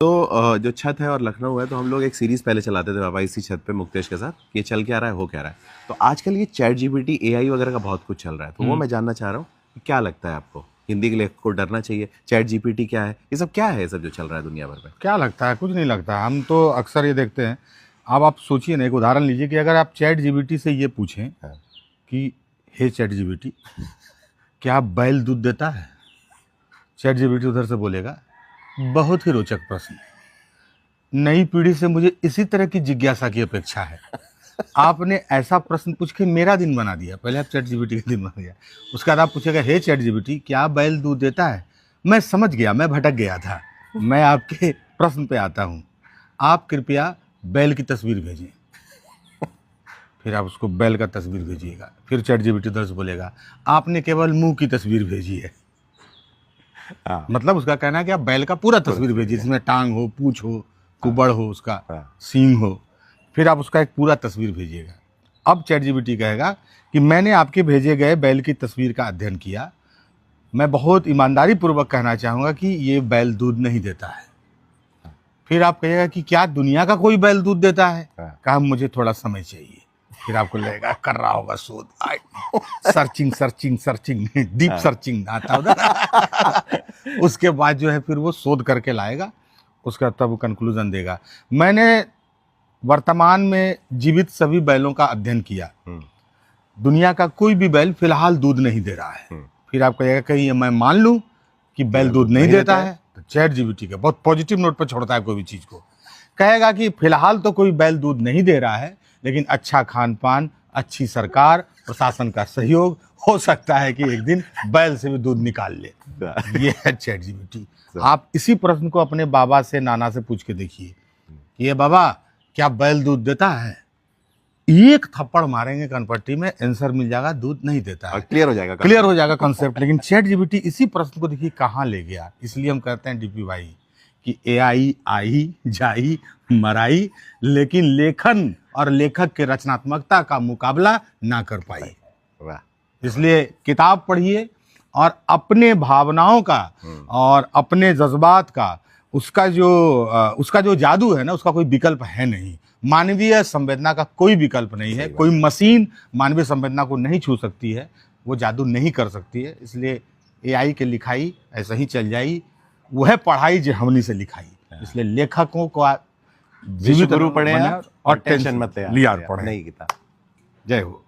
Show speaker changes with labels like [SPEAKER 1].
[SPEAKER 1] तो जो छत है और लखनऊ है, तो हम लोग एक सीरीज पहले चलाते थे बाबा इसी छत पे मुक्तेश के साथ, ये चल क्या रहा है, हो क्या रहा है। तो आजकल ये चैट जीपीटी एआई वगैरह का बहुत कुछ चल रहा है, तो वो मैं जानना चाह रहा हूँ कि क्या लगता है आपको, हिंदी के लेखक को डरना चाहिए, चैट जीपीटी क्या है, ये सब क्या है, ये सब जो चल रहा है दुनिया भर में।
[SPEAKER 2] क्या लगता है? कुछ नहीं लगता। हम तो अक्सर ये देखते हैं। अब आप सोचिए ना, एक उदाहरण लीजिए कि अगर आप चैट जीपीटी से ये पूछें कि हे चैट जीपीटी, क्या बैल दूध देता है? चैट जीपीटी उधर से बोलेगा, बहुत ही रोचक प्रश्न। नई पीढ़ी से मुझे इसी तरह की जिज्ञासा की अपेक्षा है। आपने ऐसा प्रश्न पूछ के मेरा दिन बना दिया। पहले आप चैट जीपीटी का दिन बना दिया, उसके बाद आप पूछेगा, हे चैट जीपीटी, क्या बैल दूध देता है? मैं समझ गया, मैं भटक गया था। मैं आपके प्रश्न पे आता हूँ। आप कृपया बैल की तस्वीर भेजें। फिर आप उसको बैल का तस्वीर भेजिएगा। फिर चैट जीपीटी उधर से बोलेगा, आपने केवल मुंह की तस्वीर भेजी है। मतलब उसका कहना है कि आप बैल का पूरा तस्वीर भेजिए, जिसमें टांग हो, पूंछ हो, कुबड़ हो, उसका सींग हो। फिर आप उसका एक पूरा तस्वीर भेजिएगा। अब चैट जीपीटी कहेगा कि मैंने आपके भेजे गए बैल की तस्वीर का अध्ययन किया। मैं बहुत ईमानदारी पूर्वक कहना चाहूँगा कि ये बैल दूध नहीं देता है। फिर आप कहिएगा कि क्या दुनिया का कोई बैल दूध देता है? कहा, मुझे थोड़ा समय चाहिए। फिर आपको लगेगा कर रहा होगा शोध, searching searching searching, deep searching आता होगा। उसके बाद जो है फिर वो शोध करके लाएगा, उसका तब कंक्लूजन देगा। मैंने वर्तमान में जीवित सभी बैलों का अध्ययन किया, दुनिया का कोई भी बैल फिलहाल दूध नहीं दे रहा है। फिर आप कहिएगा कहीं मैं मान लूं कि बैल दूध नहीं देता है? तो चैट जीपीटी का बहुत पॉजिटिव नोट पर छोड़ता है कोई भी चीज को। कहेगा कि फिलहाल तो कोई बैल दूध नहीं दे रहा है, लेकिन अच्छा खान पान, अच्छी सरकार, प्रशासन का सहयोग, हो सकता है कि एक दिन बैल से भी दूध निकाल ले। ये है चैट जीपीटी। आप इसी प्रश्न को अपने बाबा से, नाना से पूछ के देखिए, ये बाबा क्या बैल दूध देता है? एक थप्पड़ मारेंगे कनपट्टी में, आंसर मिल जाएगा, दूध नहीं देता है।
[SPEAKER 1] क्लियर हो जाएगा
[SPEAKER 2] कंसेप्ट। लेकिन चैट जीपीटी इसी प्रश्न को देखिए कहाँ ले गया। इसलिए हम कहते हैं डीपी भाई कि एआई आई जाई मराई, लेकिन लेखन और लेखक के रचनात्मकता का मुकाबला ना कर पाई। इसलिए किताब पढ़िए और अपने भावनाओं का और अपने जज्बात का, उसका जो जादू है ना, उसका कोई विकल्प है नहीं। मानवीय संवेदना का कोई विकल्प नहीं है। कोई मशीन मानवीय संवेदना को नहीं छू सकती है, वो जादू नहीं कर सकती है। इसलिए एआई के लिखाई ऐसा ही चल जाई, वह पढ़ाई जो हमनी से लिखाई। इसलिए लेखकों को
[SPEAKER 1] जीवित गुरु पढ़े और टेंशन मत
[SPEAKER 2] लिया पढ़े।
[SPEAKER 1] नहीं किताब।
[SPEAKER 2] जय हो।